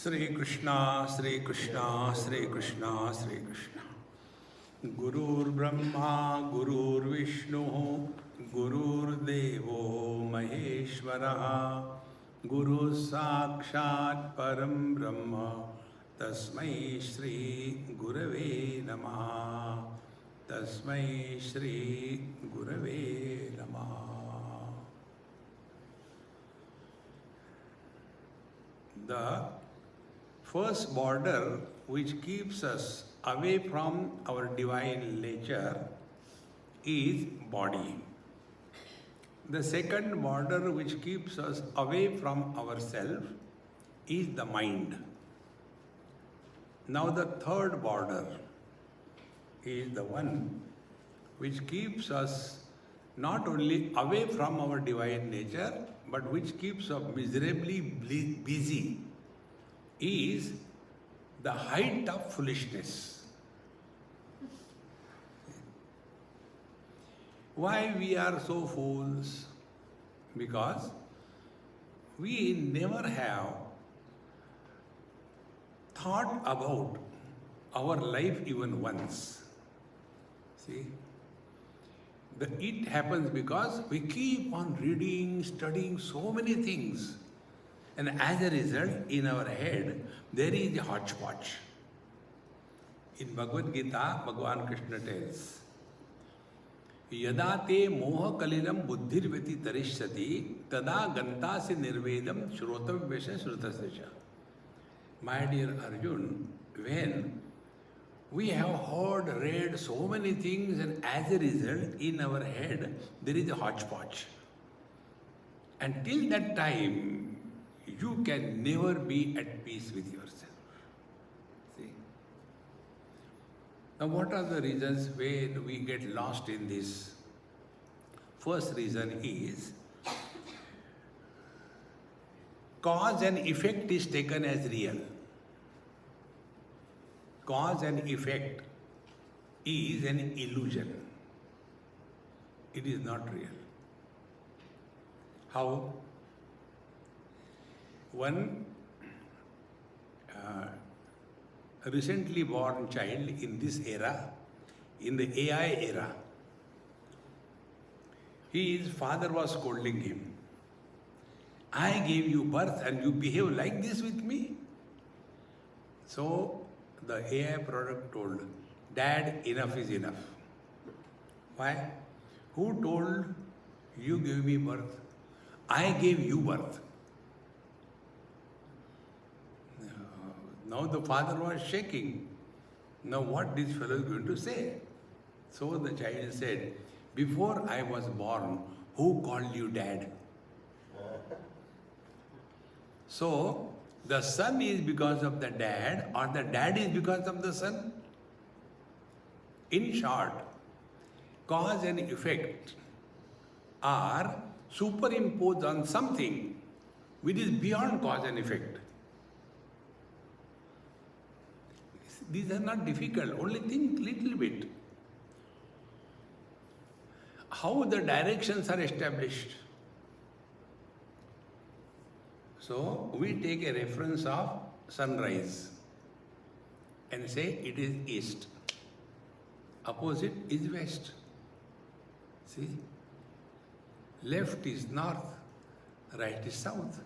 Sri Krishna, Sri Krishna, Sri Krishna, Sri Krishna. Gurur Brahma, Gurur Vishnu, Gurur Devo Maheshwara, Guru Sakshat Param Brahma, Tasmai Shri Gurave Namaha, Tasmai Shri Gurave Namaha. The first border which keeps us away from our divine nature is body. The second border which keeps us away from ourselves is the mind. Now the third border is the one which keeps us not only away from our divine nature, but which keeps us miserably busy, is the height of foolishness. Why we are so fools? Because we never have thought about our life even once. See? It happens because we keep on reading, studying so many things. And as a result, in our head, there is a hodgepodge. In Bhagavad Gita, Bhagavan Krishna tells, Yada te moha kalilam buddhirveti tarishyati tada gantasi nirvedam shrotam vesha shrutasya. My dear Arjun, when we have heard, read so many things, and as a result, in our head, there is a hodgepodge. Until that time, you can never be at peace with yourself. See? Now, what are the reasons when we get lost in this? First reason is cause and effect is taken as real. Cause and effect is an illusion. It is not real. How? One recently born child in this era, in the AI era, his father was scolding him. I gave you birth and you behave like this with me? So the AI product told, Dad, enough is enough. Why? Who told you gave me birth? I gave you birth. Now the father was shaking. Now what this fellow is going to say? So the child said, before I was born, who called you dad? So the son is because of the dad, or the dad is because of the son? In short, cause and effect are superimposed on something which is beyond cause and effect. These are not difficult, only think little bit. How the directions are established. So we take a reference of sunrise and say it is east. Opposite is west. See? Left is north, right is south.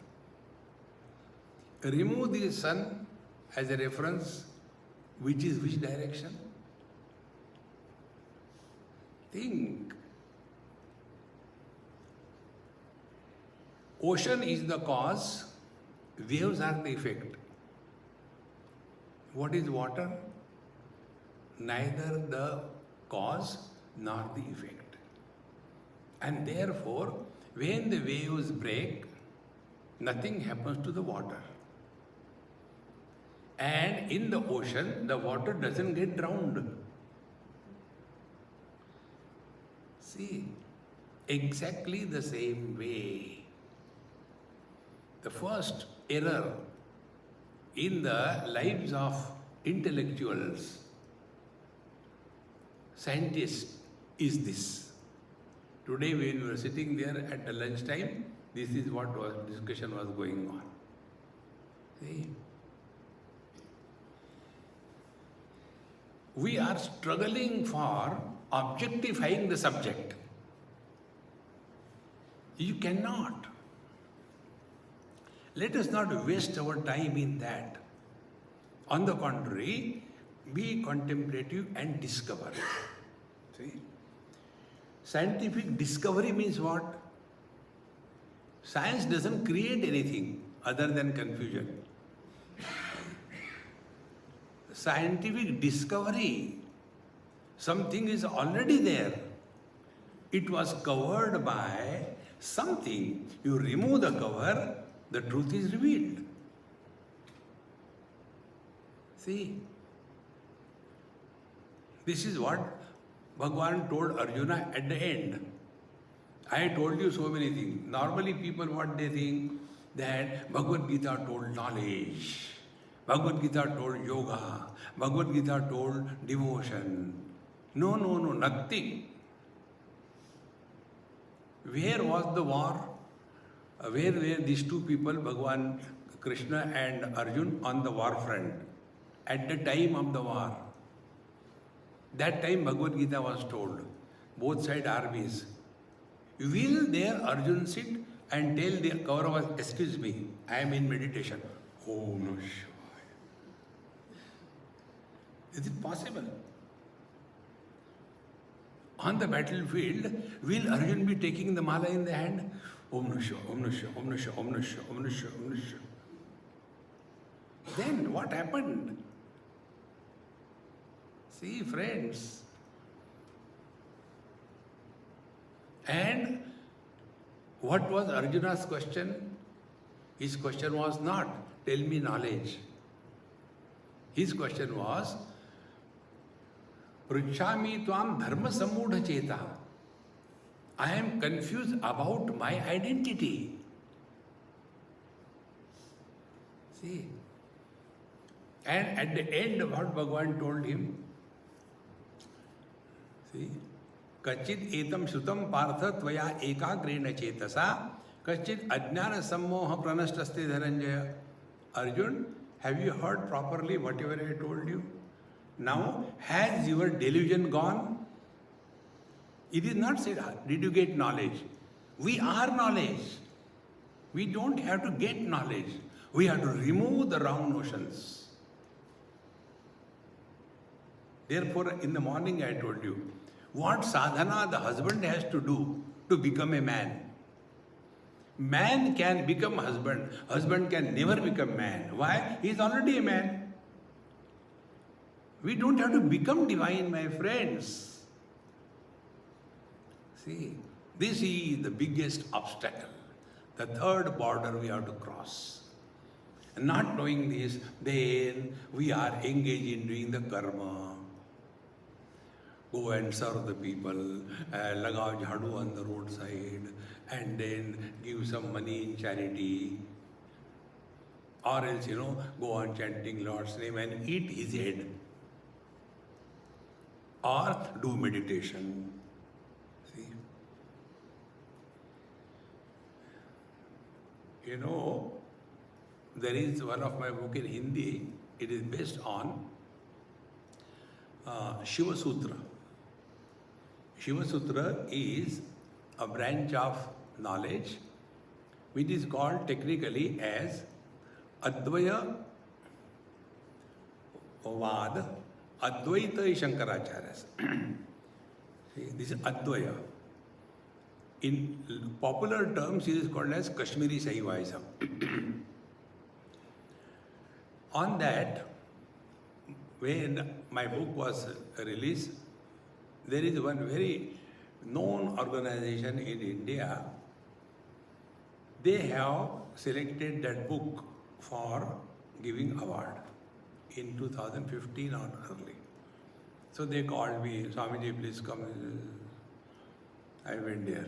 Remove the sun as a reference, which is which direction? Think. Ocean is the cause, waves are the effect. What is water? Neither the cause nor the effect. And therefore, when the waves break, nothing happens to the water. And in the ocean, the water doesn't get drowned. See, exactly the same way. The first error in the lives of intellectuals, scientists, is this. Today when we were sitting there at the lunchtime, this is what discussion was going on. See? we are struggling for objectifying the subject. You cannot. Let us not waste our time in that. On the contrary, be contemplative and discover. See? Scientific discovery means what? Science doesn't create anything other than confusion. Scientific discovery, something is already there. It was covered by something. You remove the cover, the truth is revealed. See, this is what Bhagavan told Arjuna at the end. I told you so many things. Normally people, what they think, that Bhagavad Gita told knowledge, Bhagavad Gita told yoga, Bhagavad Gita told devotion. No, nothing. Where was the war? Where were these two people, Bhagavan Krishna and Arjun, on the war front? At the time of the war. That time Bhagavad Gita was told, both side armies. Will there Arjun sit and tell the Kauravas, excuse me, I am in meditation? Oh no, sure. Is it possible? On the battlefield, will Arjun be taking the mala in the hand? Om Nusha, Om Nusha, Om Nusha, Om Nusha, Om Nusha, Om Nusha. Then what happened? See, friends. And what was Arjuna's question? His question was not, tell me knowledge. His question was, Pruchami tvam dharma samudha cheta. I am confused about my identity. See? And at the end, what Bhagavan told him? See? Kachit etam shrutam partha tvaya ekagrena chetasa kachit ajnana sammoha pranashtaste dhananjaya. Arjun, have you heard properly whatever I told you? Now, has your delusion gone? It is not said, did you get knowledge? We are knowledge. We don't have to get knowledge. We have to remove the wrong notions. Therefore, in the morning I told you, what sadhana the husband has to do to become a man. Man can become husband. Husband can never become man. Why? He is already a man. We don't have to become divine, my friends. See, this is the biggest obstacle. The third border we have to cross. And not knowing this, then we are engaged in doing the karma. Go and serve the people, lagao jhadu on the roadside, and then give some money in charity. Or else, go on chanting Lord's name and eat his head. Or do meditation. See? There is one of my book in Hindi. It is based on Shiva Sutra. Shiva Sutra is a branch of knowledge which is called technically as Advaya Vad, Advaita is Shankaracharya's. This is Advaya. In popular terms, it is called as Kashmiri Shaivaism. On that, when my book was released, there is one very known organization in India. They have selected that book for giving award in 2015 or early. So they called me, Swamiji, please come. I went there.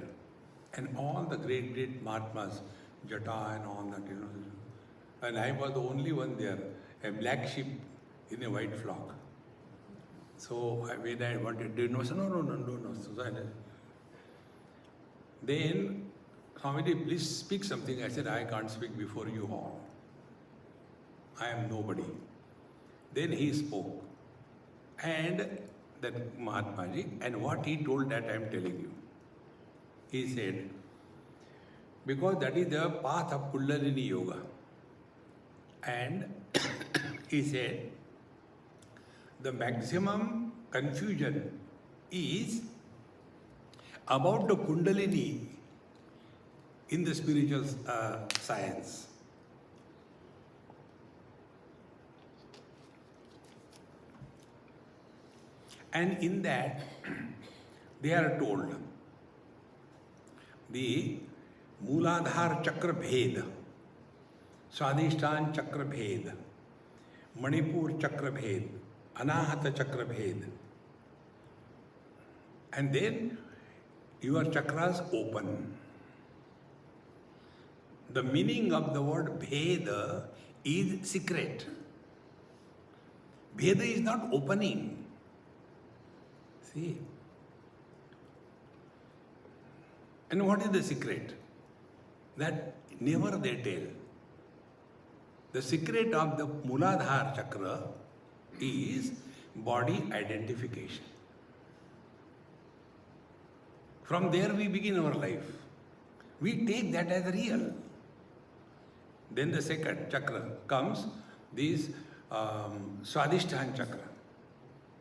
And all the great Mahatmas, Jata and all that, And I was the only one there, a black sheep in a white flock. So when I wanted to know, I said, no. So then, Swamiji, please speak something. I said, I can't speak before you all. I am nobody. Then he spoke. And that Mahatmaji, and what he told that I am telling you. He said, because that is the path of Kundalini Yoga. And he said, the maximum confusion is about the Kundalini in the spiritual science. And in that, they are told the Mooladhar Chakra Bhed, Swadhisthana Chakra Bhed, Manipur Chakra Bhed, Anahata Chakra Bhed. And then your chakras open. The meaning of the word Bheda is secret. Bheda is not opening. See? And what is the secret? That never they tell. The secret of the Mooladhara chakra is body identification. From there we begin our life. We take that as real. Then the second chakra comes, this Swadhisthana chakra.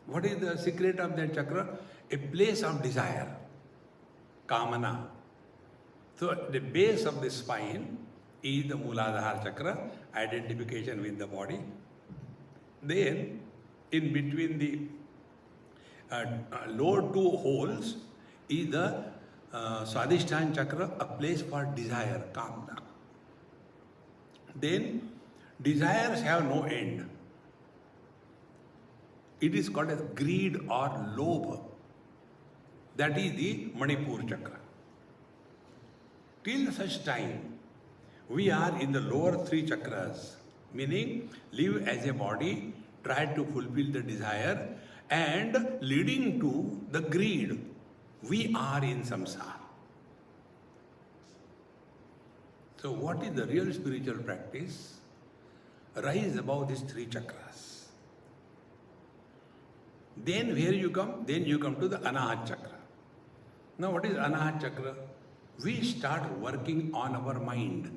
What is the secret of that chakra? A place of desire, kamana. So the base of the spine is the Mooladhara chakra, identification with the body. Then in between the lower two holes is the Swadhisthana chakra, a place for desire, kamna. Then desires have no end. It is called as greed or lobha. That is the Manipur chakra. Till such time, we are in the lower three chakras, meaning live as a body, try to fulfill the desire, and leading to the greed. We are in samsara. So what is the real spiritual practice? Rise above these three chakras. Then where you come? Then you come to the Anahat chakra. Now what is Anahat chakra? We start working on our mind.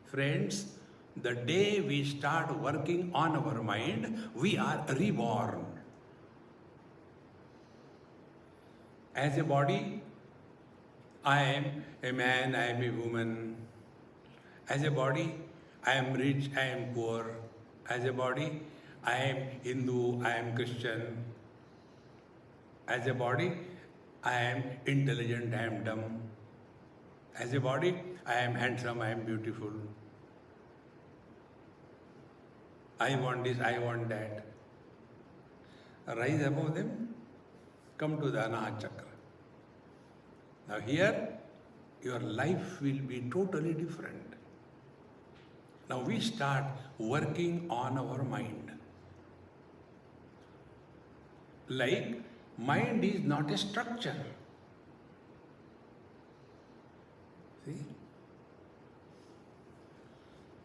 Friends, the day we start working on our mind, we are reborn. As a body, I am a man, I am a woman. As a body, I am rich, I am poor. As a body, I am Hindu, I am Christian. As a body, I am intelligent, I am dumb. As a body, I am handsome, I am beautiful. I want this, I want that. Rise above them, come to the Anahat chakra. Now here, your life will be totally different. Now we start working on our mind. Like, mind is not a structure. See?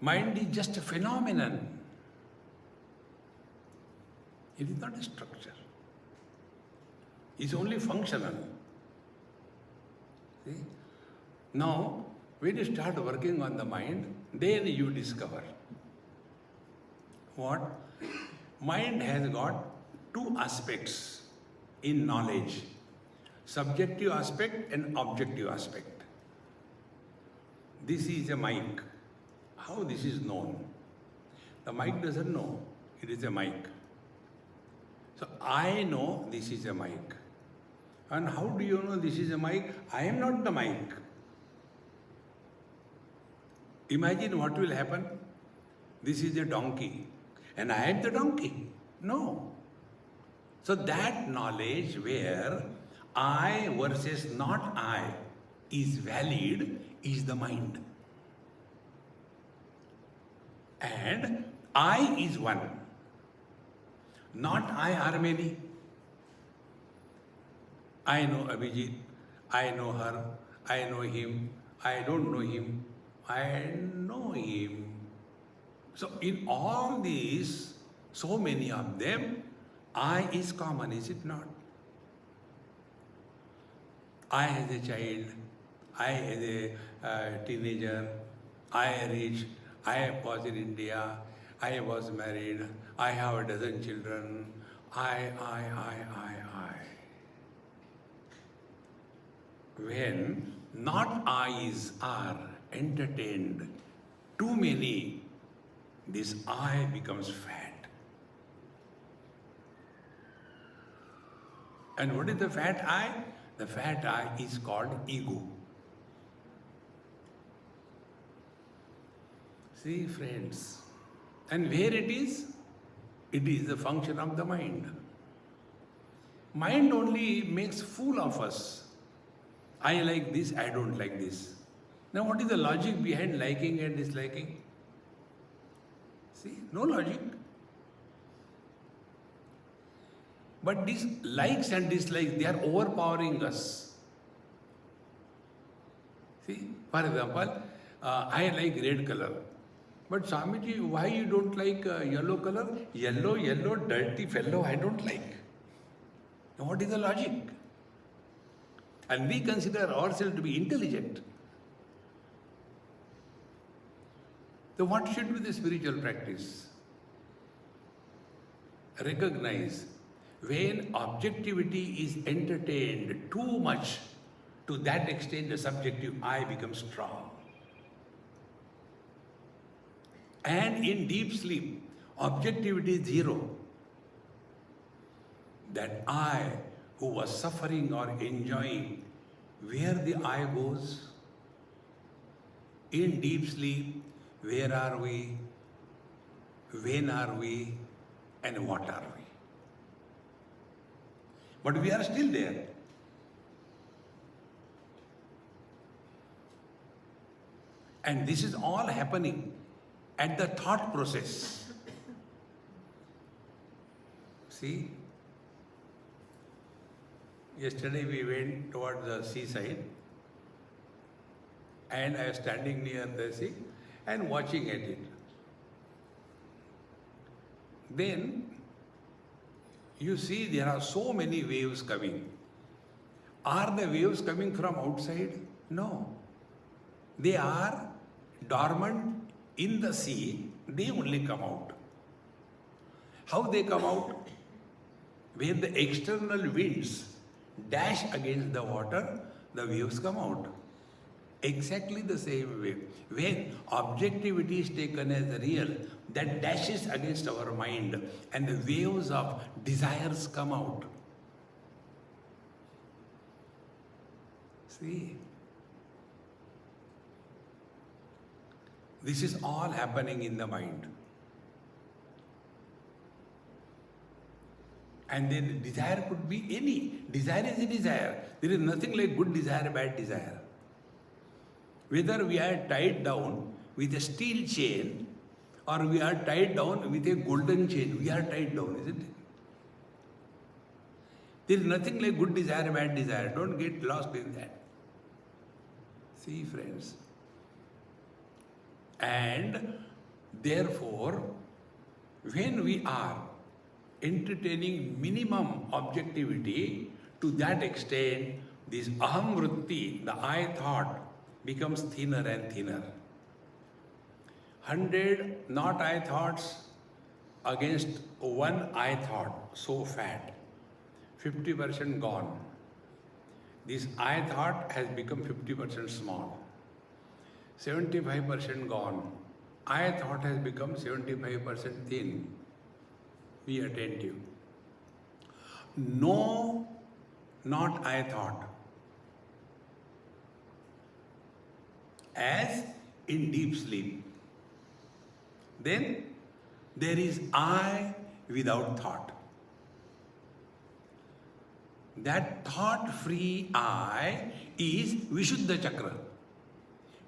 Mind is just a phenomenon. It is not a structure. It's only functional. See? Now, when you start working on the mind, then you discover what? Mind has got two aspects in knowledge. Subjective aspect and objective aspect. This is a mic. How this is known? The mic doesn't know. It is a mic. So I know this is a mic. And how do you know this is a mic? I am not the mic. Imagine what will happen. This is a donkey and I am the donkey. No. So that knowledge where I versus not I is valid is the mind. And I is one. Not I are many. I know Abhijit, I know her, I know him, I don't know him, I know him. So in all these so many of them, I is common, is it not? I as a child, I as a teenager, I rich, I was in India, I was married, I have a dozen children, I. When not I's are entertained, too many, this I becomes fat. And what is the fat I? The fat I is called ego. See, friends, and where it is? It is a function of the mind. Mind only makes fool of us. I like this, I don't like this. Now what is the logic behind liking and disliking? See, no logic. But these likes and dislikes, they are overpowering us. See, for example, I like red color. But Swamiji, why you don't like yellow color? Yellow, dirty fellow, I don't like. Now what is the logic? And we consider ourselves to be intelligent. So what should be the spiritual practice? Recognize when objectivity is entertained too much, to that extent the subjective I becomes strong. And in deep sleep, objectivity is zero. That I who was suffering or enjoying, where the I goes? In deep sleep, where are we? When are we? And what are we? But we are still there. And this is all happening at the thought process. See? Yesterday we went towards the seaside and I was standing near the sea and watching at it. Then you see there are so many waves coming. Are the waves coming from outside? No. They are dormant in the sea, they only come out. How they come out? When the external winds dash against the water, the waves come out. Exactly the same way. When objectivity is taken as real, that dashes against our mind and the waves of desires come out. See? This is all happening in the mind. And then desire could be any. Desire is a desire. There is nothing like good desire, bad desire. Whether we are tied down with a steel chain or we are tied down with a golden chain, we are tied down, isn't it? There is nothing like good desire, bad desire. Don't get lost in that. See, friends. And therefore, when we are entertaining minimum objectivity, to that extent, this aham vritti, the I thought, becomes thinner and thinner. 100 not I thoughts against one I thought, so fat. 50% gone. This I thought has become 50% small. 75% gone. I thought has become 75% thin. Be attentive. No, not I thought. As in deep sleep. Then there is I without thought. That thought-free I is Vishuddha Chakra.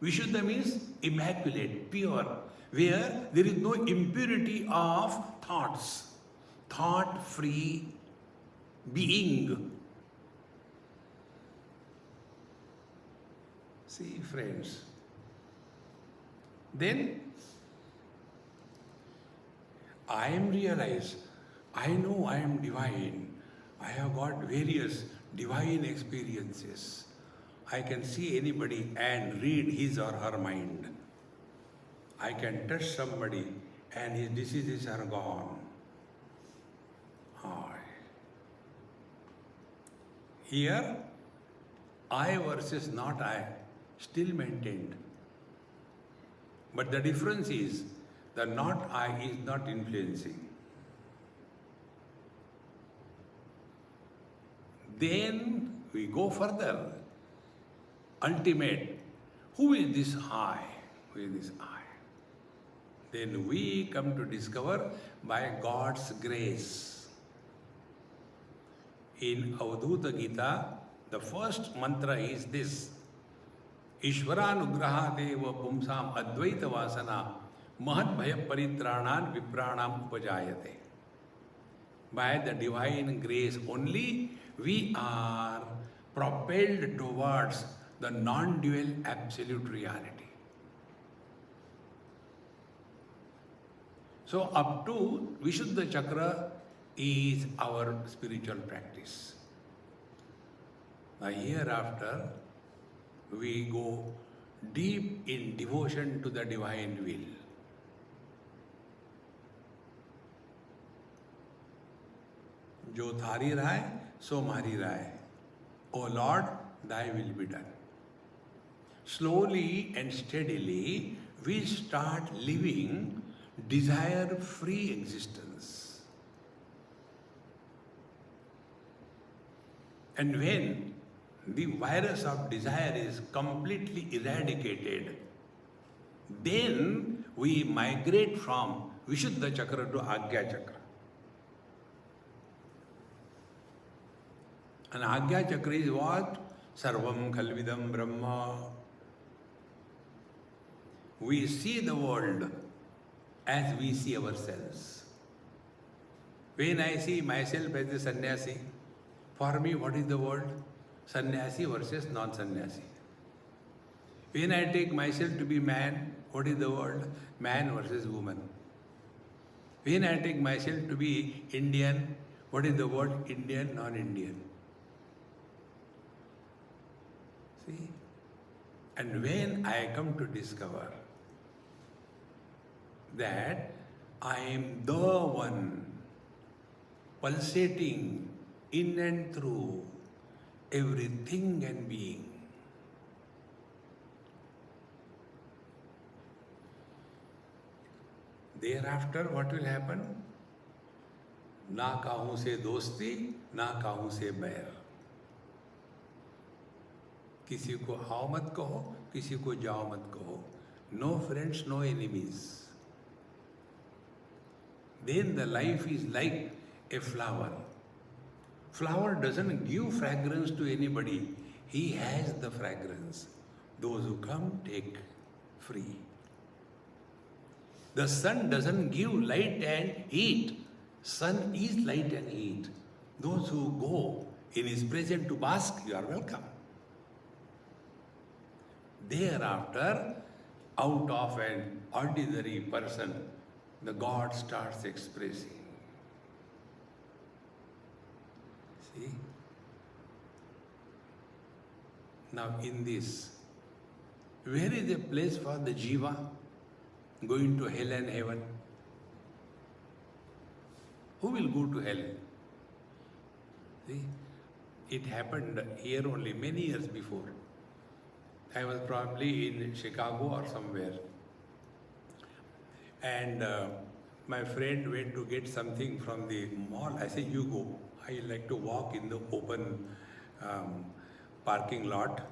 Vishuddha means immaculate, pure, where there is no impurity of thoughts. Thought-free being. See, friends. Then I am realized. I know I am divine. I have got various divine experiences. I can see anybody and read his or her mind. I can touch somebody and his diseases are gone. Here, I versus not I, still maintained. But the difference is, the not I is not influencing. Then we go further. Ultimate, who is this I? Who is this I? Then we come to discover by God's grace. In Avadhuta Gita, the first mantra is this: Ishvaranugrahadeva pumsam advaita vasana mahat bhaya paritranan vipranam upajayate. By the divine grace only, we are propelled towards the non-dual absolute reality. So up to Vishuddha Chakra is our spiritual practice. Now hereafter, we go deep in devotion to the divine will. Jo thari rahe, so mari rahe. O Lord, thy will be done. Slowly and steadily, we start living desire-free existence. And when the virus of desire is completely eradicated, then we migrate from Vishuddha Chakra to Agya Chakra. And Agya Chakra is what? Sarvam Khalvidam Brahma. We see the world as we see ourselves. When I see myself as a sannyasi, for me what is the world? Sannyasi versus non-sannyasi. When I take myself to be man, what is the world? Man versus woman. When I take myself to be Indian, what is the world? Indian, non-Indian. See? And when I come to discover that I am the one pulsating in and through everything and being, thereafter what will happen? Na kahu se dosti, na kahu se bair. किसी को आओ मत कहो, किसी को जाओ मत कहो. No friends, no enemies. Then the life is like a flower. Flower doesn't give fragrance to anybody. He has the fragrance. Those who come take free. The sun doesn't give light and heat. Sun is light and heat. Those who go in his presence to bask, you are welcome. Thereafter, out of an ordinary person, the God starts expressing. See? Now in this, where is the place for the jiva going to hell and heaven? Who will go to hell? See? It happened here only many years before. I was probably in Chicago or somewhere. And my friend went to get something from the mall. I said, you go. I like to walk in the open parking lot.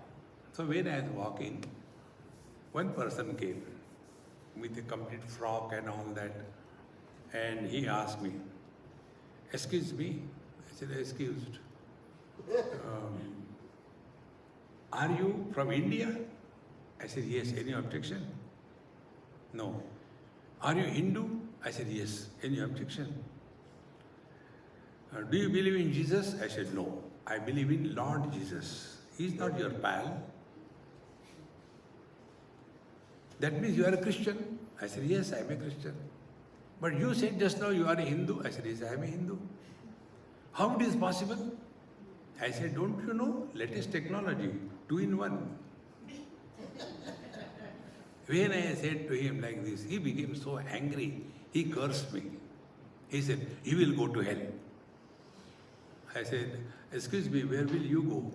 So when I was walking, one person came with a complete frock and all that. And he asked me, excuse me? I said, excused. Are you from India? I said, yes. Any objection? No. Are you Hindu? I said, yes. Any objection? Do you believe in Jesus? I said, no. I believe in Lord Jesus. He is not your pal. That means you are a Christian? I said, yes, I am a Christian. But you said just now you are a Hindu. I said, yes, I am a Hindu. How it is possible? I said, don't you know? Latest technology, 2 in 1. When I said to him like this, he became so angry. He cursed me. He said, you will go to hell. I said, excuse me, where will you go?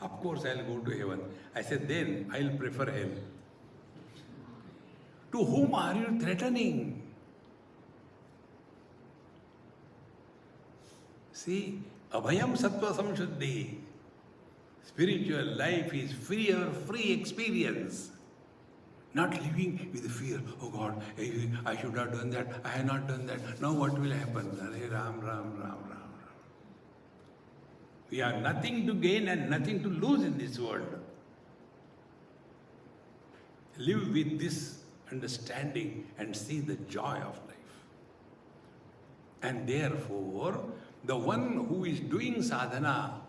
Of course I'll go to heaven. I said, then I'll prefer hell. To whom are you threatening? See, abhayam sattva samshuddhi. Spiritual life is free experience. Not living with fear. Oh God, I should have done that. I have not done that. Now what will happen? Hare Ram, Ram, Ram, Ram, Ram. We have nothing to gain and nothing to lose in this world. Live with this understanding and see the joy of life. And therefore, the one who is doing sadhana,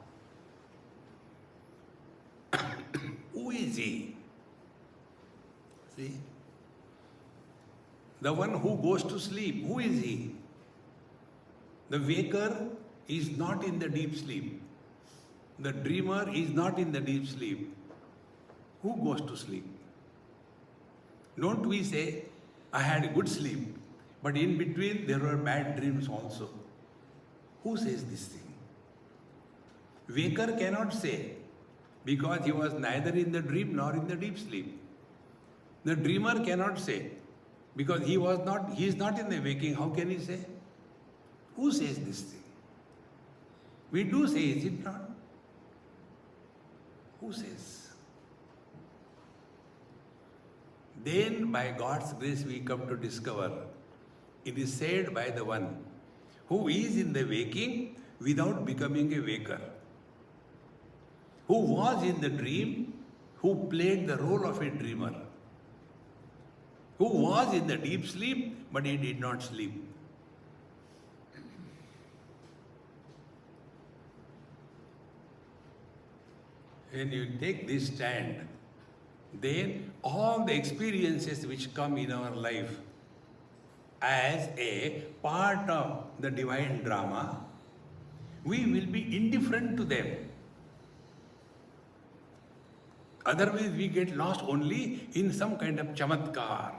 who is he? See? The one who goes to sleep, who is he? The waker is not in the deep sleep. The dreamer is not in the deep sleep. Who goes to sleep? Don't we say, I had a good sleep, but in between there were bad dreams also. Who says this thing? Waker cannot say, because he was neither in the dream nor in the deep sleep. The dreamer cannot say, because he is not in the waking. How can he say? Who says this thing? We do say, is it not? Who says? Then by God's grace we come to discover, it is said by the one who is in the waking without becoming a waker, who was in the dream, who played the role of a dreamer, who was in the deep sleep, but he did not sleep. When you take this stand, then all the experiences which come in our life as a part of the divine drama, we will be indifferent to them. Otherwise, we get lost only in some kind of chamatkar.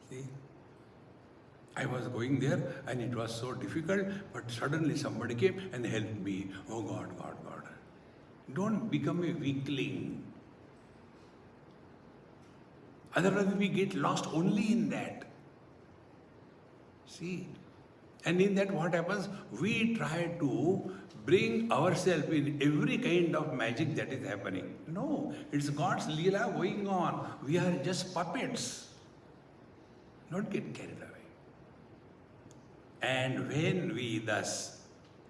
See? I was going there and it was so difficult, but suddenly somebody came and helped me. Oh God, God, God. Don't become a weakling. Otherwise, we get lost only in that. See? And in that, what happens? We try to bring ourselves in every kind of magic that is happening. No, it's God's Leela going on. We are just puppets. Don't get carried away. And when we thus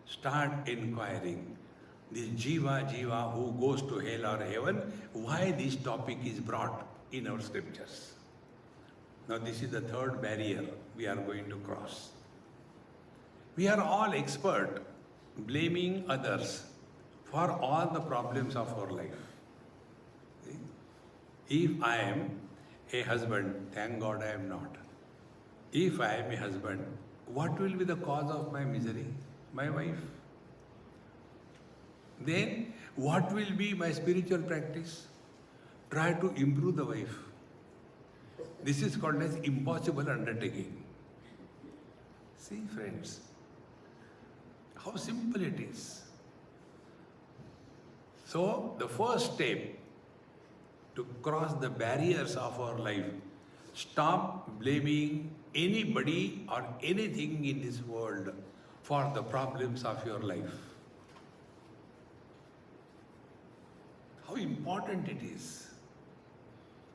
start inquiring, this Jiva who goes to hell or heaven, why this topic is brought in our scriptures. Now this is the third barrier we are going to cross. We are all expert blaming others for all the problems of our life. See? If I am a husband, thank God I am not. If I am a husband, what will be the cause of my misery? My wife. Then, what will be my spiritual practice? Try to improve the wife. This is called as impossible undertaking. See, friends, how simple it is. So, the first step to cross the barriers of our life, stop blaming anybody or anything in this world for the problems of your life. How important it is.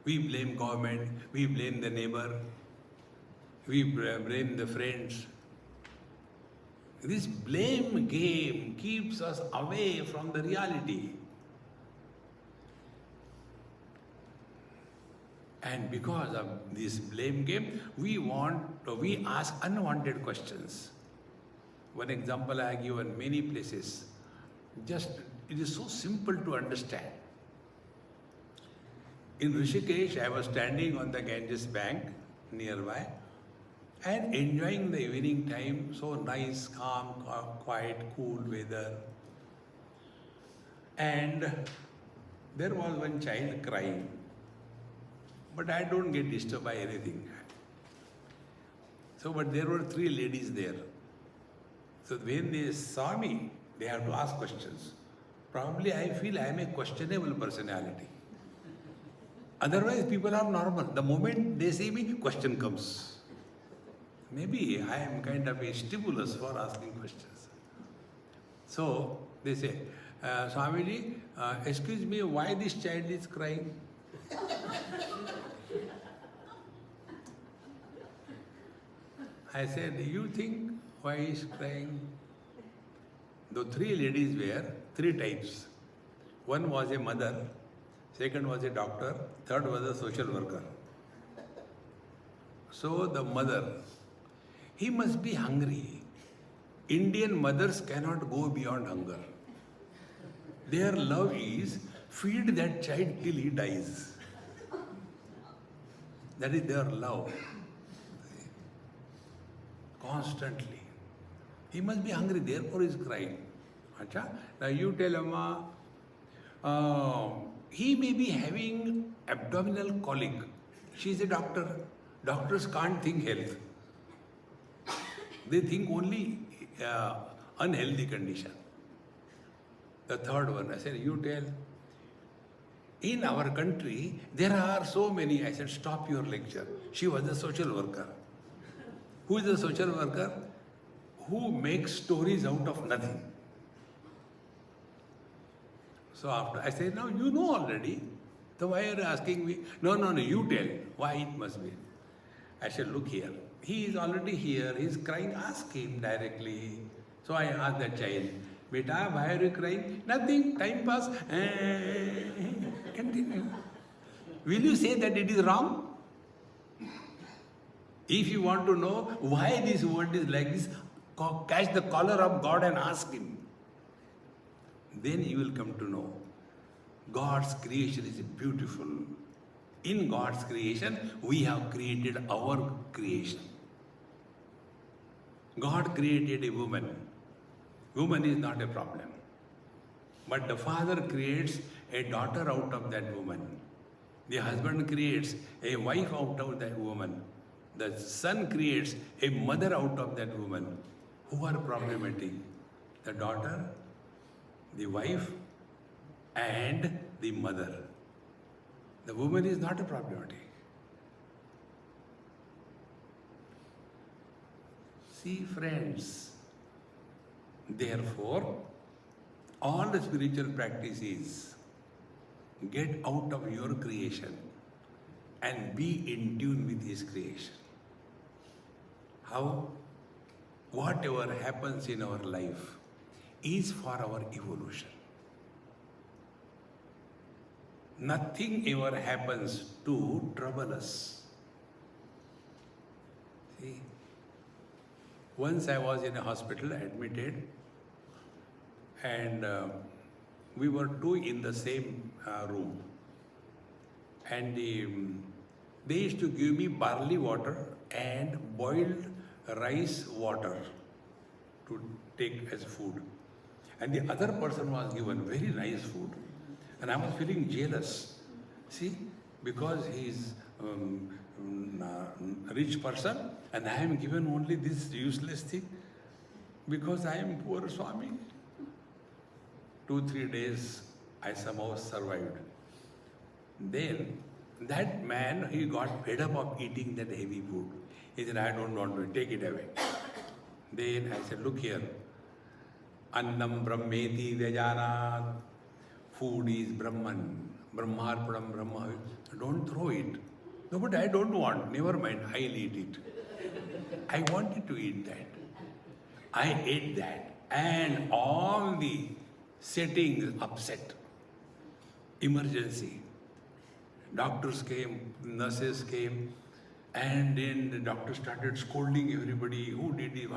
We blame government, we blame the neighbor, we blame the friends. This blame game keeps us away from the reality. And because of this blame game, we ask unwanted questions. One example I give in many places. Just, it is so simple to understand. In Rishikesh, I was standing on the Ganges bank nearby and enjoying the evening time, so nice, calm, quiet, cool weather. And there was one child crying, but I don't get disturbed by anything. So, but there were three ladies there. So when they saw me, they have to ask questions. Probably I feel I am a questionable personality. Otherwise, people are normal. The moment they see me, question comes. Maybe I am kind of a stimulus for asking questions. So they say, Swamiji, excuse me, why this child is crying? I said, you think why he is crying? The three ladies were three types. One was a mother, second was a doctor, third was a social worker. So the mother, he must be hungry. Indian mothers cannot go beyond hunger. Their love is feed that child till he dies. That is their love. Constantly. He must be hungry, therefore he is crying. Achha? Now you tell Amma, he may be having abdominal colic. She is a doctor. Doctors can't think health. They think only unhealthy condition. The third one, I said, you tell. In our country, there are so many. I said, stop your lecture. She was a social worker. Who is a social worker? Who makes stories out of nothing. So after, I said, now you know already. So why are you asking me? No, you tell why it must be. I said, look here. He is already here. He is crying. Ask him directly. So I asked that child, Beta, why are you crying? Nothing. Time pass. Continue. Will you say that it is wrong? If you want to know why this world is like this, catch the collar of God and ask Him. Then you will come to know. God's creation is beautiful. In God's creation, we have created our creation. God created a woman. Woman is not a problem. But the Father creates a daughter out of that woman. The husband creates a wife out of that woman. The son creates a mother out of that woman. Who are problematic? The daughter, the wife, and the mother. The woman is not a problematic. See, friends, therefore, all the spiritual practices get out of your creation and be in tune with His creation. How? Whatever happens in our life is for our evolution. Nothing ever happens to trouble us. See? Once I was in a hospital, admitted, and we were two in the same room. And they used to give me barley water and boiled rice water to take as food. And the other person was given very nice food. And I was feeling jealous. See, because he is a rich person and I am given only this useless thing because I am poor Swami. 2-3 days I somehow survived. Then that man, he got fed up of eating that heavy food. He said, I don't want to take it away. Then I said, look here. Annam Brahmeti Vyajanat. Food is Brahman. Brahmarpadam Brahma. Don't throw it. No, but I don't want. Never mind. I'll eat it. I wanted to eat that. I ate that. And all the settings upset. Emergency. Doctors came, nurses came, and then the doctor started scolding everybody. Who did it?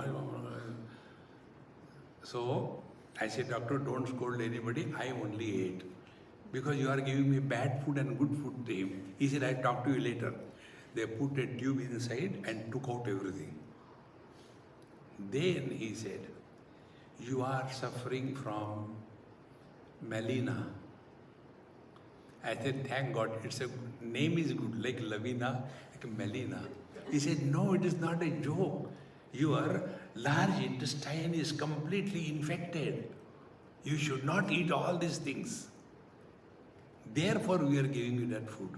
So I said, doctor, don't scold anybody. I only ate. Because you are giving me bad food and good food to him. He said, I'll talk to you later. they put a tube inside and took out everything. Then he said, you are suffering from melina. I said, thank God, it's a name is good, like Lavina, like Melina. He said, no, it is not a joke. Your large intestine is completely infected. You should not eat all these things. Therefore, we are giving you that food.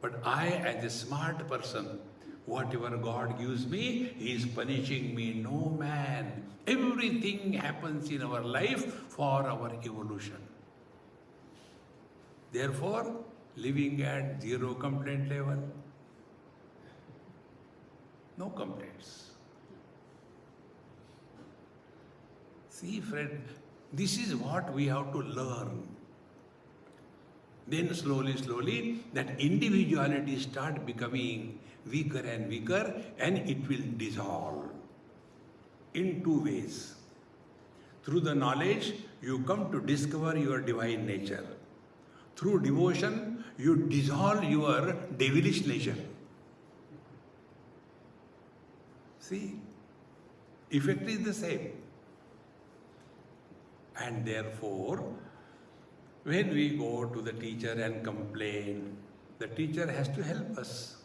But I, as a smart person, whatever God gives me, He is punishing me. No man. Everything happens in our life for our evolution. Therefore, living at zero complaint level, no complaints. See, friend, this is what we have to learn. Then slowly, that individuality start becoming weaker and weaker, and it will dissolve in two ways. Through the knowledge, you come to discover your divine nature. Through devotion, you dissolve your devilish nature. See, effect is the same. And therefore, when we go to the teacher and complain, the teacher has to help us.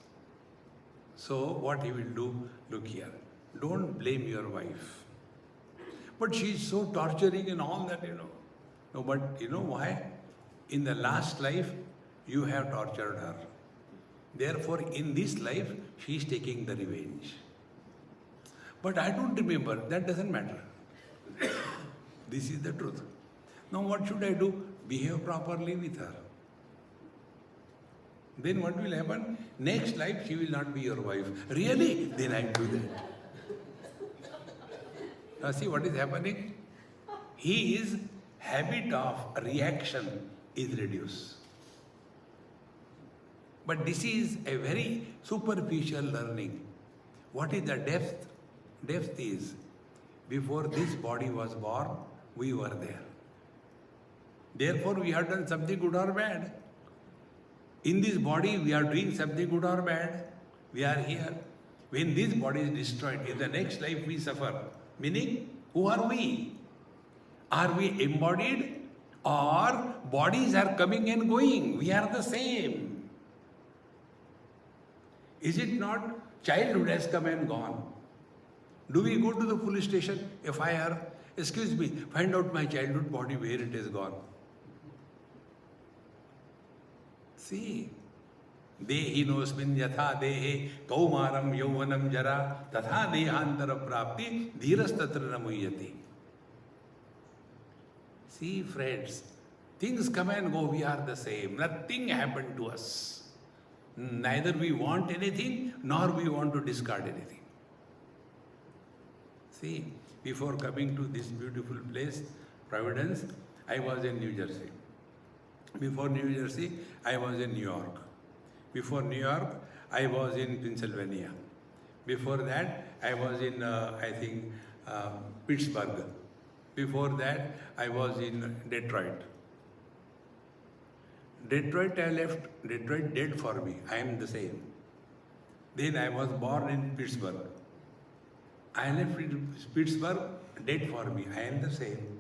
So what he will do, look here, don't blame your wife. But she is so torturing and all that, No, but you know why? In the last life, you have tortured her. Therefore, in this life, she is taking the revenge. But I don't remember, that doesn't matter. This is the truth. Now what should I do? Behave properly with her. Then what will happen? Next life she will not be your wife. Really? Then I do that. Now see what is happening? His habit of reaction is reduced. But this is a very superficial learning. What is the depth? Depth is, before this body was born, we were there. Therefore, we have done something good or bad. In this body, we are doing something good or bad. We are here. When this body is destroyed, in the next life we suffer. Meaning, who are we? Are we embodied or bodies are coming and going? We are the same. Is it not? Childhood has come and gone. Do we go to the police station, FIR, excuse me, find out my childhood body where it is gone? See, dehinosmin yatha dehe kaumaram yauvanam jara tatha dehantara prapti dhirastatra namuyati. See, friends, things come and go, we are the same. Nothing happened to us. Neither we want anything, nor we want to discard anything. See, before coming to this beautiful place, Providence, I was in New Jersey. Before New Jersey, I was in New York. Before New York, I was in Pennsylvania. Before that, I was in, Pittsburgh. Before that, I was in Detroit. Detroit, I left. Detroit dead for me. I am the same. Then I was born in Pittsburgh. I left Pittsburgh, dead for me. I am the same.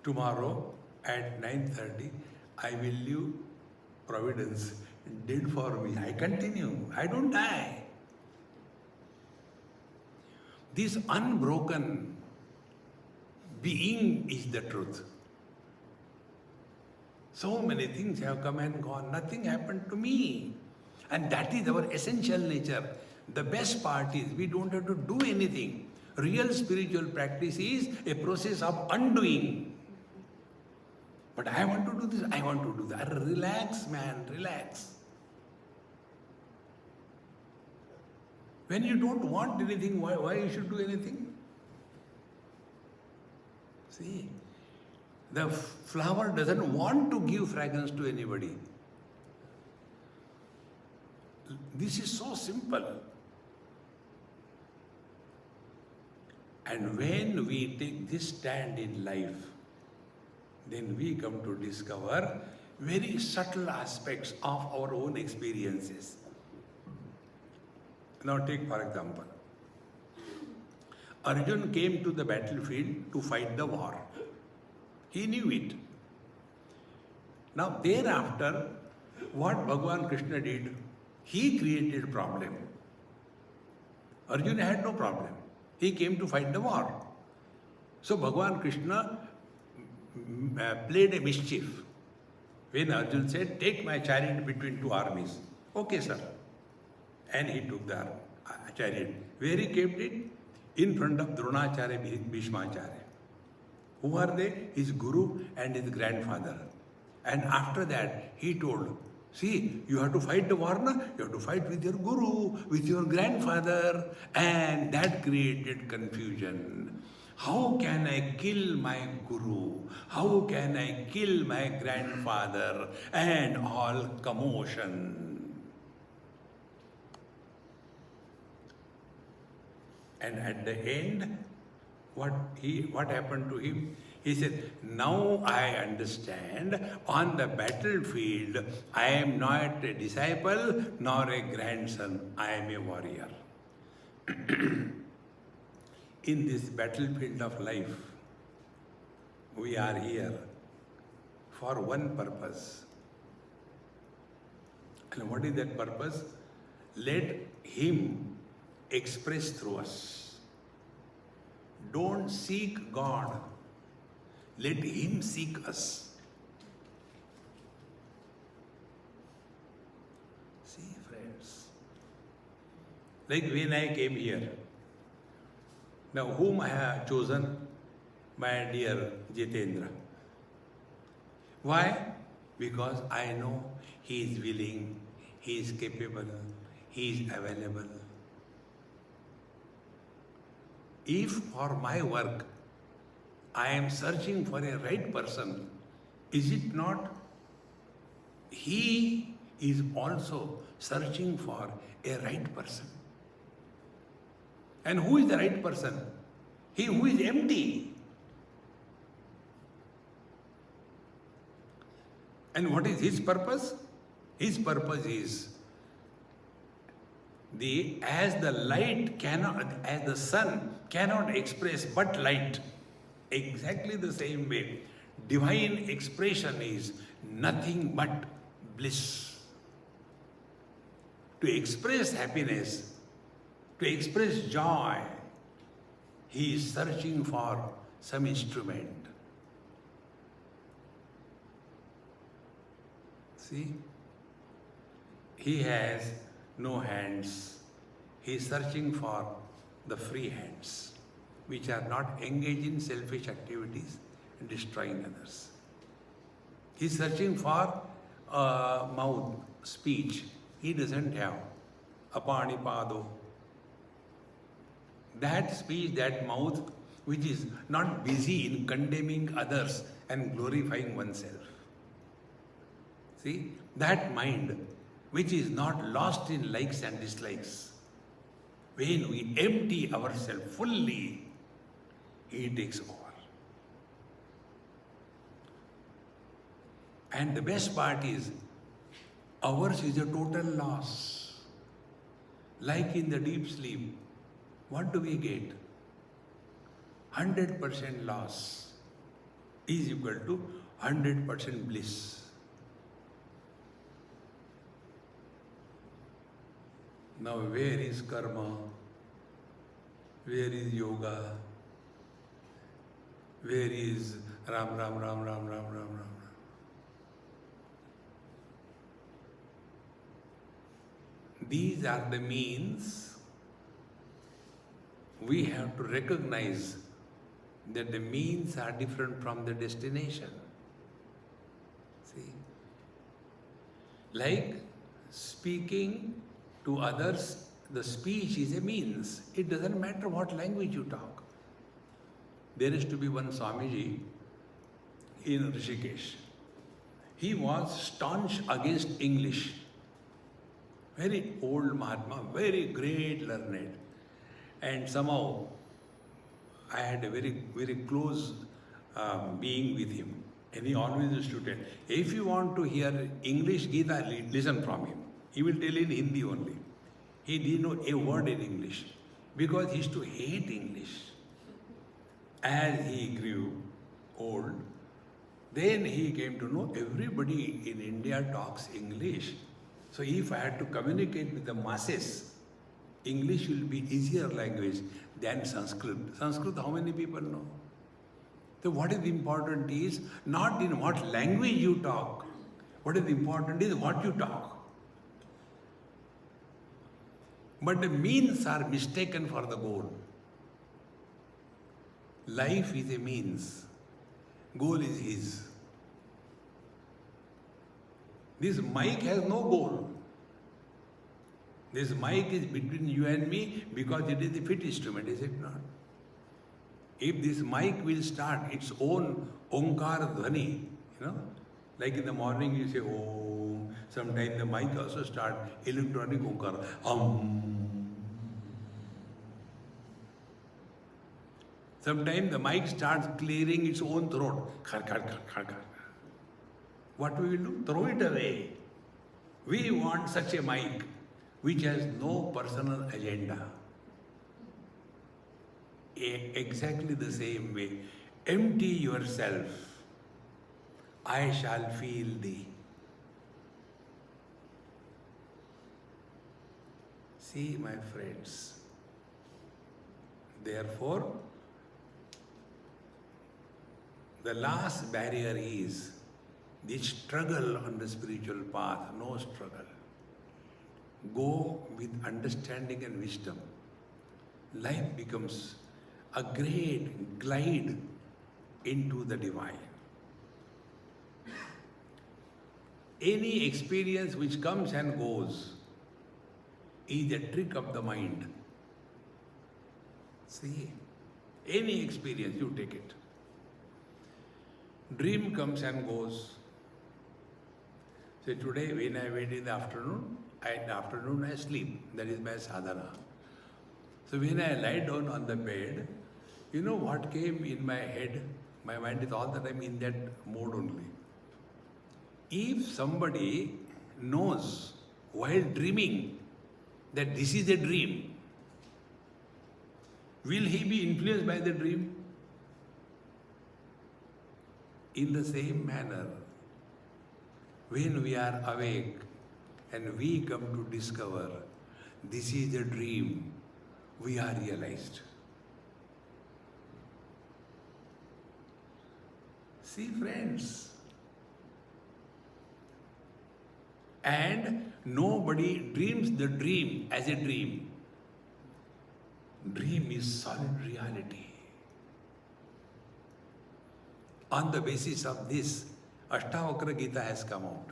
Tomorrow at 9:30, I will leave Providence, dead for me. I continue. I don't die. This unbroken being is the truth. So many things have come and gone. Nothing happened to me. And that is our essential nature. The best part is we don't have to do anything. Real spiritual practice is a process of undoing. But I want to do this, I want to do that. Relax, man, relax. When you don't want anything, why you should do anything? See, the flower doesn't want to give fragrance to anybody. This is so simple. And when we take this stand in life, then we come to discover very subtle aspects of our own experiences. Now take for example, Arjun came to the battlefield to fight the war. He knew it. Now thereafter, what Bhagavan Krishna did, he created problem. Arjuna had no problem. He came to fight the war. So Bhagavan Krishna played a mischief. When Arjuna said, take my chariot between two armies. Okay, sir. And he took the chariot. Where he kept it? In front of Dronacharya, Bhishmacharya. Who are they? His guru and his grandfather. And after that, he told, see, you have to fight the war, na? You have to fight with your guru, with your grandfather. And that created confusion. How can I kill my guru? How can I kill my grandfather? And all commotion. And at the end, what happened to him? He said, now I understand, on the battlefield, I am not a disciple nor a grandson, I am a warrior. In this battlefield of life, we are here for one purpose. And what is that purpose? Let Him express through us. Don't seek God. Let Him seek us. See, friends. Like when I came here, now whom I have chosen? My dear Jitendra. Why? Because I know he is willing, he is capable, he is available. If for my work I am searching for a right person, is it not he is also searching for a right person? And who is the right person? He who is empty. And what is his purpose? His purpose is as the sun cannot express but light, exactly the same way, divine expression is nothing but bliss. To express happiness, to express joy, he is searching for some instrument. See? He has no hands. He is searching for the free hands, which are not engaged in selfish activities and destroying others. He is searching for mouth, speech. He doesn't have. Apanipado. That speech, that mouth, which is not busy in condemning others and glorifying oneself. See, that mind, which is not lost in likes and dislikes, when we empty ourselves fully, he takes over. And the best part is, ours is a total loss. Like in the deep sleep, what do we get? 100% loss is equal to 100% bliss. Now where is karma? Where is yoga? Where is Ram, Ram, Ram, Ram, Ram, Ram, Ram? These are the means. We have to recognize that the means are different from the destination. See? Like speaking to others, the speech is a means. It doesn't matter what language you talk. There is to be one Swamiji in Rishikesh. He was staunch against English. Very old Mahatma, very great learned. And somehow I had a very, very close being with him. And he always used to tell, if you want to hear English Gita, listen from him. He will tell in Hindi only. He didn't know a word in English because he used to hate English. As he grew old, then he came to know everybody in India talks English. So if I had to communicate with the masses, English will be easier language than Sanskrit. Sanskrit, how many people know? So what is important is not in what language you talk. What is important is what you talk. But the means are mistaken for the goal. Life is a means. Goal is his. This mic has no goal. This mic is between you and me because it is a fit instrument, is it not? If this mic will start its own Onkar Dhvani, like in the morning you say Om, sometimes the mic also start electronic Onkar, Sometimes the mic starts clearing its own throat, khar, khar, khar, khar, khar. What we will do? Throw it away. We want such a mic which has no personal agenda. Exactly the same way. Empty yourself. I shall feel thee. See, my friends. Therefore, the last barrier is the struggle on the spiritual path. No struggle. Go with understanding and wisdom. Life becomes a great glide into the divine. Any experience which comes and goes is a trick of the mind. See, any experience, you take it. Dream comes and goes. So today when I went in the afternoon I sleep. That is my sadhana. So when I lie down on the bed, you know what came in my head? My mind is all the time in that mode only. If somebody knows while dreaming that this is a dream, will he be influenced by the dream? In the same manner, when we are awake and we come to discover this is a dream, we are realized. See, friends, and nobody dreams the dream as a dream. Dream is solid reality. On the basis of this, Ashtavakra Gita has come out.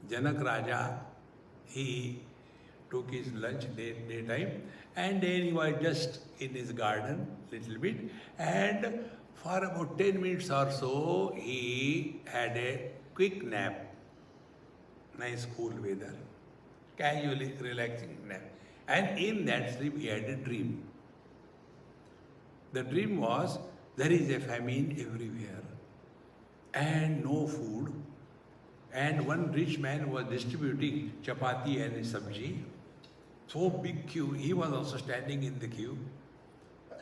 Janak Raja, he took his lunch daytime and then he was just in his garden little bit, and for about 10 minutes or so he had a quick nap. Nice cool weather, casually relaxing nap. And in that sleep he had a dream. The dream was there is a famine everywhere and no food, and one rich man was distributing chapati and sabji. So big queue, he was also standing in the queue,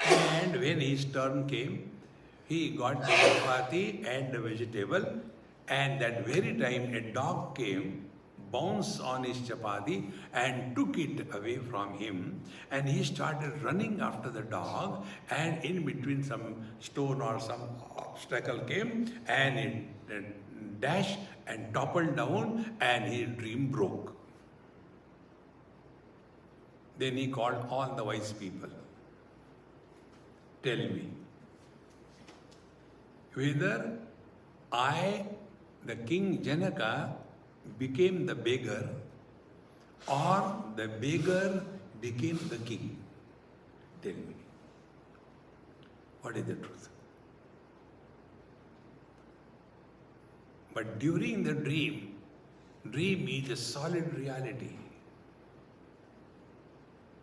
and when his turn came, he got the chapati and the vegetable, and that very time a dog came, bounced on his chapati and took it away from him, and he started running after the dog, and in between some stone or some obstacle came and it dashed and toppled down and his dream broke. Then he called all the wise people. Tell me, whether the King Janaka became the beggar or the beggar became the king. Tell me, what is the truth? But during the dream is a solid reality.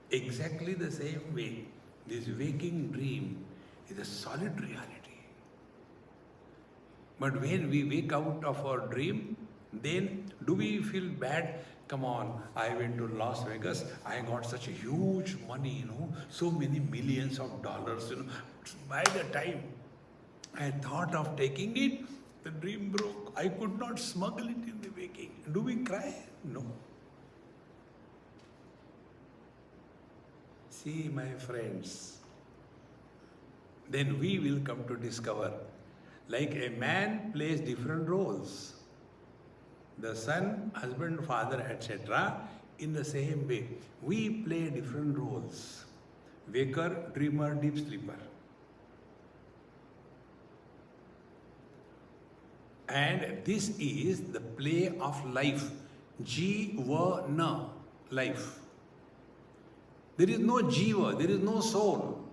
Exactly the same way, this waking dream is a solid reality. But when we wake out of our dream, then do we feel bad? Come on, I went to Las Vegas, I got such a huge money, so many millions of dollars, By the time I thought of taking it, the dream broke. I could not smuggle it in the waking. Do we cry? No. See, my friends, then we will come to discover, like a man plays different roles. The son, husband, father, etc. In the same way, we play different roles. Waker, dreamer, deep sleeper. And this is the play of life. Jivana, life. There is no jiva, there is no soul.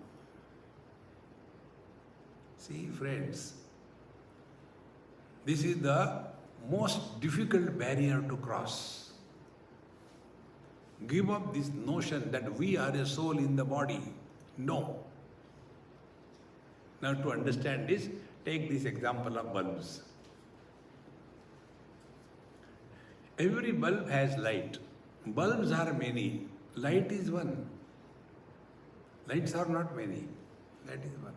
See, friends, this is the most difficult barrier to cross. Give up this notion that we are a soul in the body. No. Now to understand this, take this example of bulbs. Every bulb has light. Bulbs are many. Light is one. Lights are not many. Light is one.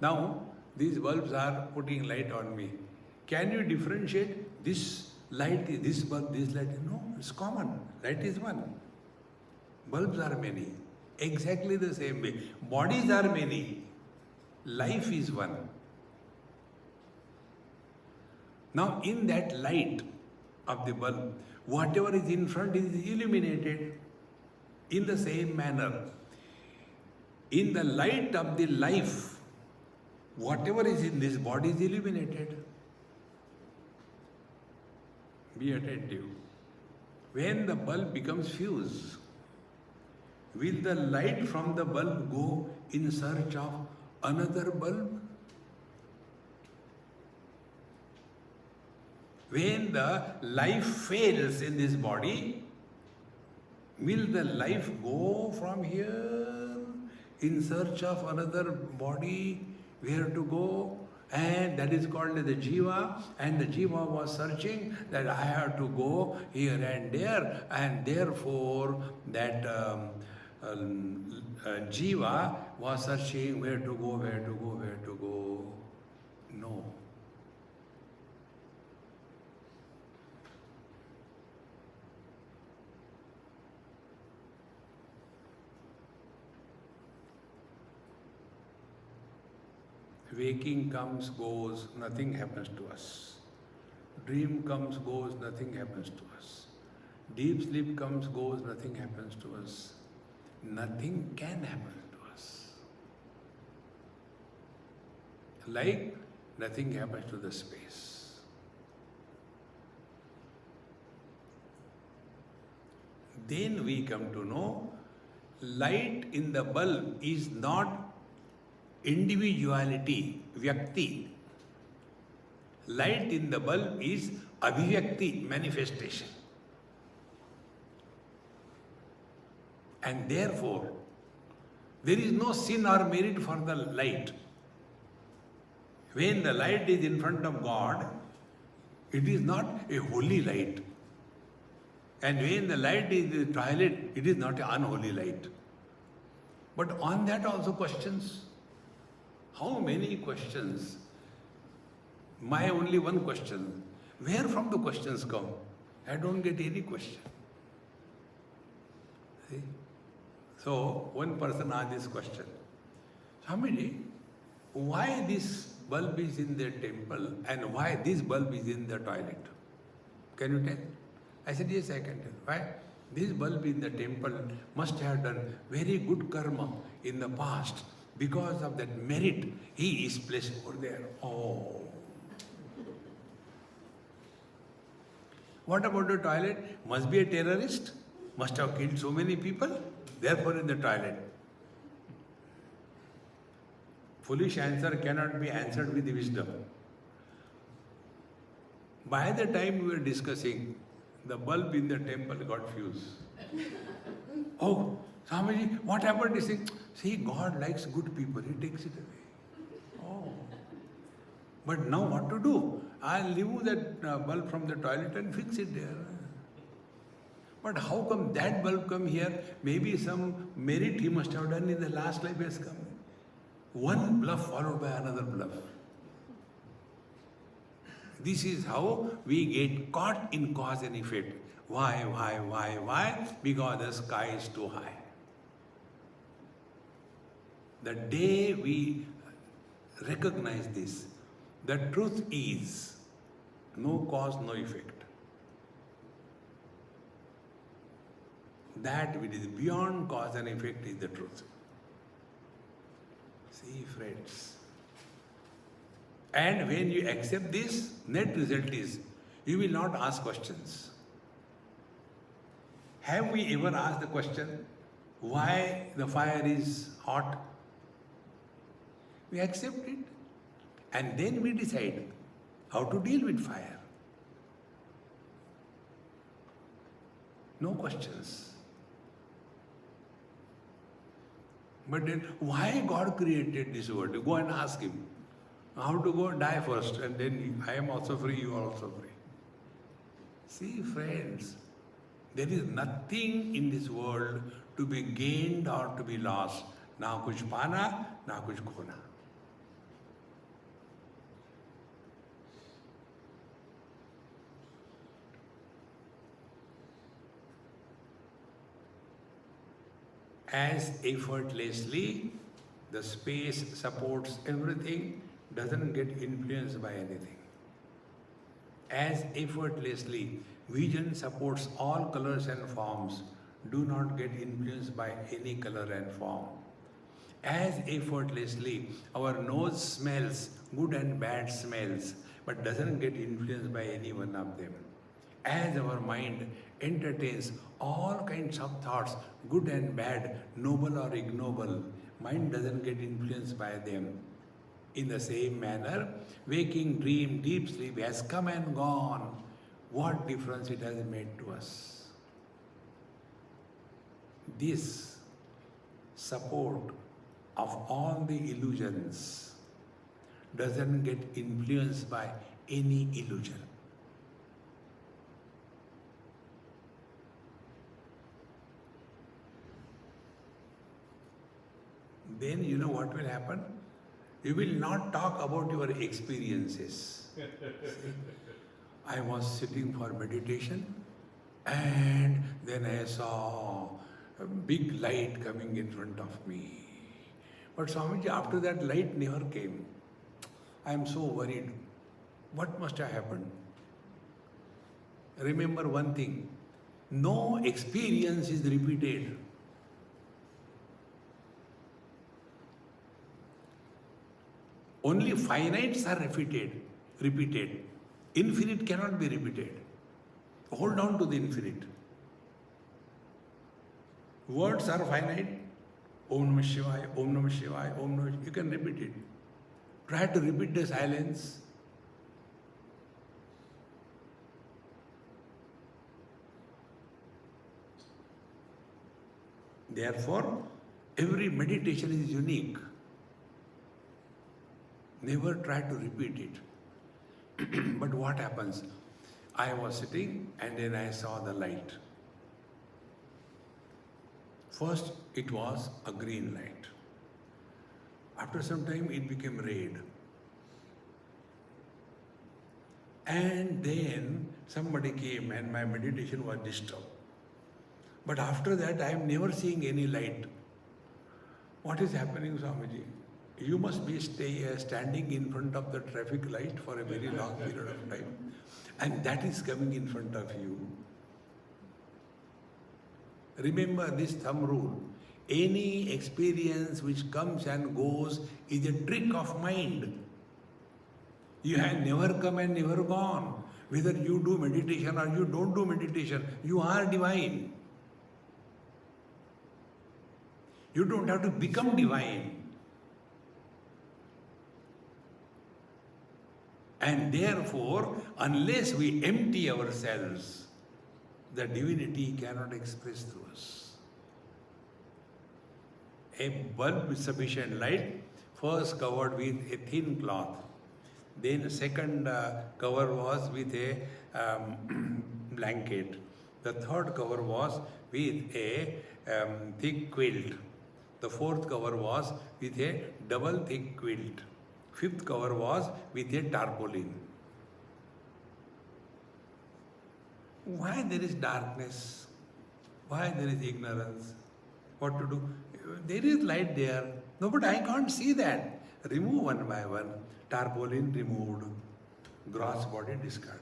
Now, these bulbs are putting light on me. Can you differentiate this light, this bulb, this light? No, it's common. Light is one. Bulbs are many. Exactly the same way. Bodies are many. Life is one. Now, in that light of the bulb, whatever is in front is illuminated. In the same manner, in the light of the life, whatever is in this body is illuminated. Be attentive. When the bulb becomes fused, will the light from the bulb go in search of another bulb? When the life fails in this body, will the life go from here in search of another body, where to go? And that is called the jiva. And the jiva was searching that I have to go here and there. And therefore that jiva was searching where to go, where to go, where to go. No. Waking comes, goes, nothing happens to us. Dream comes, goes, nothing happens to us. Deep sleep comes, goes, nothing happens to us. Nothing can happen to us. Like nothing happens to the space. Then we come to know light in the bulb is not individuality, vyakti. Light in the bulb is abhivyakti, manifestation. And therefore, there is no sin or merit for the light. When the light is in front of God, it is not a holy light. And when the light is in the toilet, it is not an unholy light. But on that also questions. How many questions? My only one question. Where from the questions come? I don't get any question. See? So, one person asked this question. Swamiji, why this bulb is in the temple and why this bulb is in the toilet? Can you tell? I said, yes, I can tell. Why? This bulb in the temple must have done very good karma in the past. Because of that merit, he is placed over there. Oh. What about the toilet? Must be a terrorist? Must have killed so many people? Therefore in the toilet. Foolish answer cannot be answered with wisdom. By the time we were discussing, the bulb in the temple got fused. Oh, Swamiji, what happened? He said, see, God likes good people. He takes it away. Oh. But now what to do? I'll remove that bulb from the toilet and fix it there. But how come that bulb come here? Maybe some merit he must have done in the last life has come. One bluff followed by another bluff. This is how we get caught in cause and effect. Why? Because the sky is too high. The day we recognize this, the truth is no cause, no effect. That which is beyond cause and effect is the truth. See, friends. And when you accept this, net result is you will not ask questions. Have we ever asked the question, why the fire is hot? We accept it. And then we decide how to deal with fire. No questions. But then, why God created this world? You go and ask Him. How to go die first, and then I am also free, you are also free. See, friends, there is nothing in this world to be gained or to be lost. Na kuch pana, na kuch khona. As effortlessly the space supports everything, doesn't get influenced by anything. As effortlessly vision supports all colors and forms, do not get influenced by any color and form. As effortlessly our nose smells good and bad smells, but doesn't get influenced by any one of them. As our mind entertains all kinds of thoughts, good and bad, noble or ignoble, mind doesn't get influenced by them. In the same manner, waking dream, deep sleep has come and gone. What difference it has made to us? This support of all the illusions doesn't get influenced by any illusion. Then you know what will happen? You will not talk about your experiences. I was sitting for meditation and then I saw a big light coming in front of me. But Swamiji, after that light never came. I am so worried. What must have happened? Remember one thing, no experience is repeated. Only finites are repeated. Infinite cannot be repeated. Hold on to the infinite. Words are finite. Om Namah Shivaya, Om Namah Shivaya, Om Namah Shivaya. You can repeat it. Try to repeat the silence. Therefore, every meditation is unique. Never try to repeat it. But what happens? I was sitting and then I saw the light. First, it was a green light. After some time, it became red. And then somebody came and my meditation was disturbed. But after that, I am never seeing any light. What is happening, Swamiji? You must be standing in front of the traffic light for a very long period of time. And that is coming in front of you. Remember this thumb rule. Any experience which comes and goes is a trick of mind. You have never come and never gone. Whether you do meditation or you don't do meditation, you are divine. You don't have to become divine. And therefore, unless we empty ourselves, the divinity cannot express through us. A bulb with sufficient light, first covered with a thin cloth, Then second cover was with a blanket. The third cover was with a thick quilt. The fourth cover was with a double thick quilt. Fifth cover was with a tarpaulin. Why there is darkness? Why there is ignorance? What to do? There is light there. No, but I can't see that. Remove one by one. Tarpaulin removed. Gross body discarded.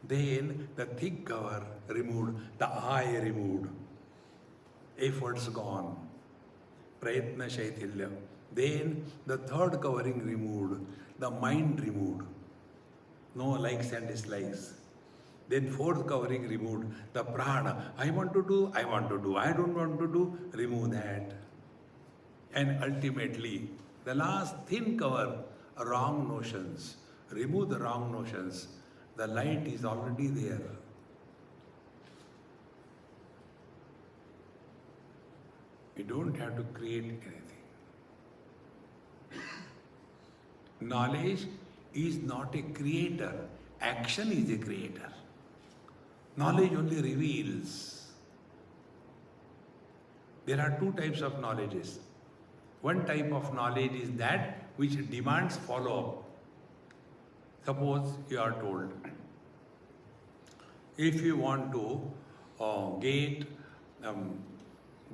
Then the thick cover removed. The eye removed. Efforts gone. Prayatna Shaithilya. Then the third covering removed. The mind removed. No likes and dislikes. Then fourth covering removed. The prana. I want to do. I don't want to do. Remove that. And ultimately, the last thin cover, wrong notions. Remove the wrong notions. The light is already there. You don't have to create anything. Knowledge is not a creator. Action is a creator. Knowledge only reveals. There are two types of knowledges. One type of knowledge is that which demands follow-up. Suppose you are told, if you want to get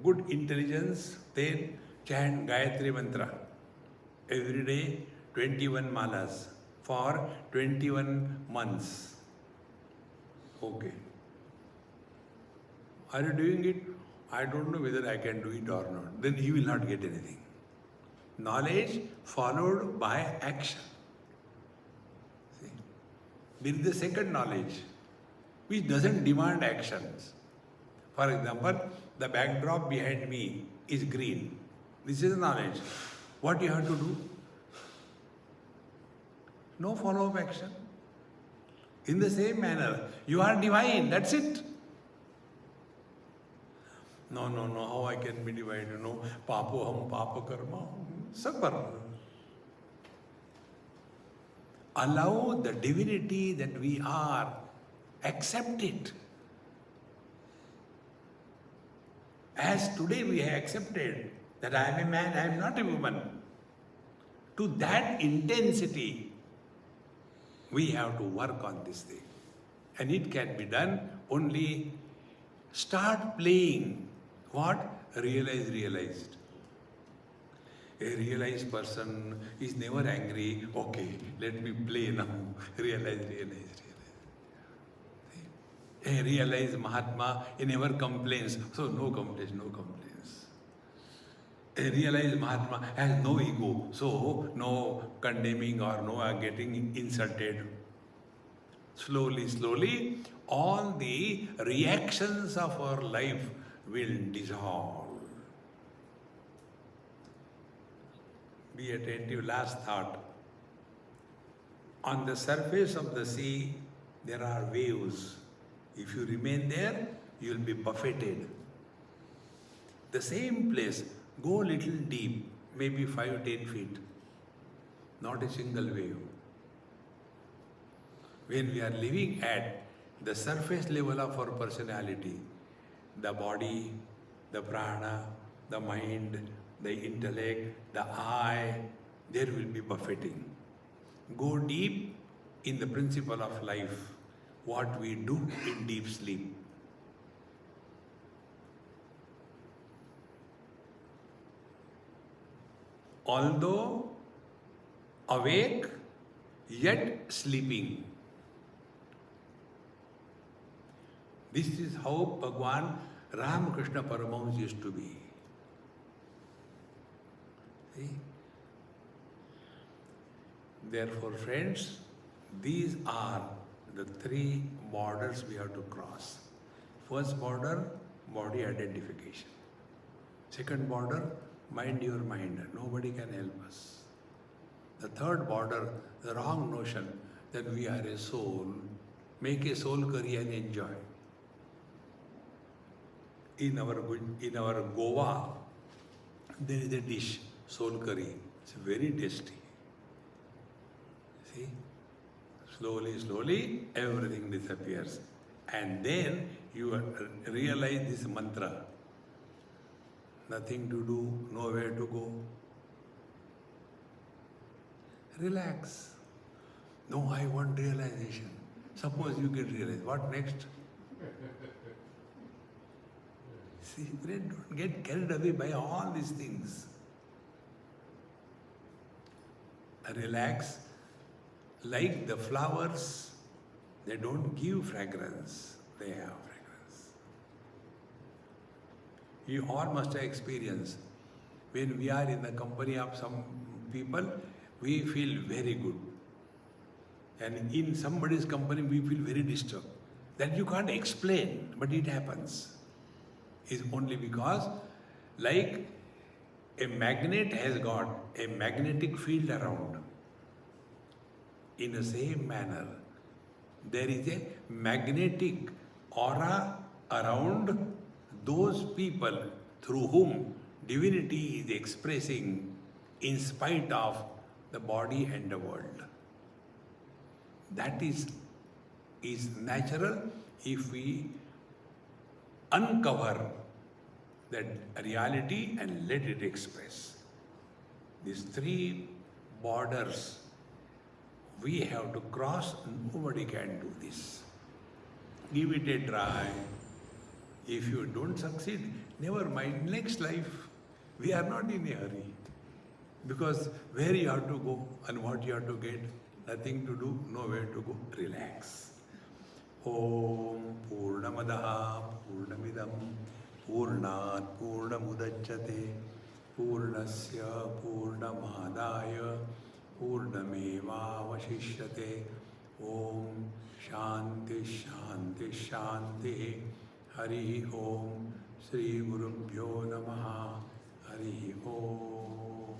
good intelligence, then chant Gayatri Mantra every day, 21 malas for 21 months. Okay. Are you doing it? I don't know whether I can do it or not. Then you will not get anything. Knowledge followed by action. See? There is the second knowledge which doesn't demand actions. For example, the backdrop behind me is green. This is knowledge. What you have to do? No follow-up action. In the same manner, you are divine, that's it. No, how I can be divine? Papoham, papa karma. Sabbar. Allow the divinity that we are, accept it. As today we have accepted that I am a man, I am not a woman. To that intensity, we have to work on this thing. And it can be done only start playing. What? Realized. A realized person is never angry. Okay, let me play now. Realize. A realized Mahatma, he never complains. So no complaints. A realized Mahatma has no ego. So no condemning or no getting insulted. Slowly, all the reactions of our life will dissolve. Be attentive. Last thought. On the surface of the sea, there are waves. If you remain there, you will be buffeted. The same place, go a little deep, maybe 5-10 feet. Not a single wave. When we are living at the surface level of our personality, the body, the prana, the mind, the intellect, the I, there will be buffeting. Go deep in the principle of life, what we do in deep sleep. Although awake, yet sleeping. This is how Bhagwan Ramakrishna Paramahamsa used to be. See? Therefore, friends, these are the three borders we have to cross. First border, body identification. Second border, mind your mind. Nobody can help us. The third border, the wrong notion that we are a soul. Make a soul curry and enjoy. In our Goa, there is a dish, soul curry. It's very tasty. See? Slowly, slowly, everything disappears. And then you realize this mantra. Nothing to do, nowhere to go. Relax. No, I want realization. Suppose you get realized. What next? See, don't get carried away by all these things. Relax. Like the flowers, they don't give fragrance, they have fragrance. You all must have experienced. When we are in the company of some people, we feel very good. And in somebody's company, we feel very disturbed. That you can't explain, but it happens. It's only because, like a magnet has got a magnetic field around. In the same manner, there is a magnetic aura around those people through whom divinity is expressing in spite of the body and the world. That is natural if we uncover that reality and let it express. These three borders we have to cross, nobody can do this. Give it a try. If you don't succeed, never mind, next life. We are not in a hurry. Because where you have to go and what you have to get, nothing to do, nowhere to go, relax. Om Purnamadaha Purnamidam Purnat Purnamudachyate Purnasya Purnamadaya Purnamevavashishyate. Om Shanti Shanti Shanti. Hari Om. Shri Gurubhyo Namaha. Hari Om.